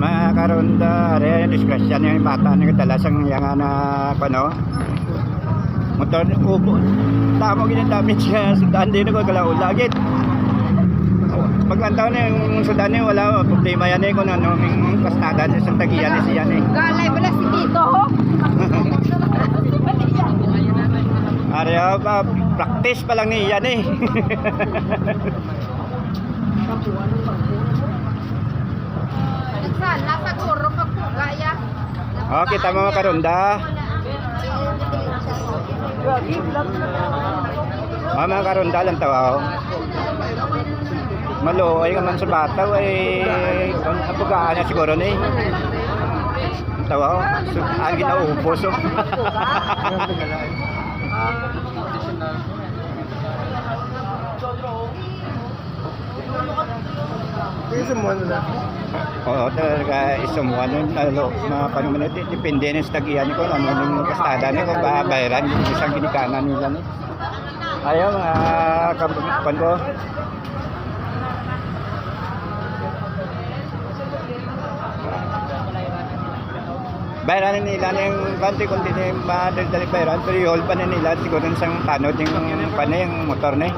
makaroon da area disgrasya niya yung bata na kadalasang yang na pano motor upo tamo ginadamage siya sudan din ko galaw lagit paglantaw na yung sudan niya wala problema yan eh kung ano yung kastada niya sa tagiyan niya siya eh Galay pala si Tito ho. area practice pa lang niya eh Nasa guro pagkugaya. oh kita mo makarunda mga karunda lang tawaw maluoy ka man sa bata ay apugaan niya siguro na eh tawaw ang ginaubos oh oo talaga isumuan nun na panuman depende na sa tagiyan ko ano yung kastada niya kung babayaran yung isang ginikanan nila ni ayaw mga kapan ko bayaran nila yung kanti kung hindi madaldali bayaran pero i-hold pa na nila siguro isang tanod yung motor na eh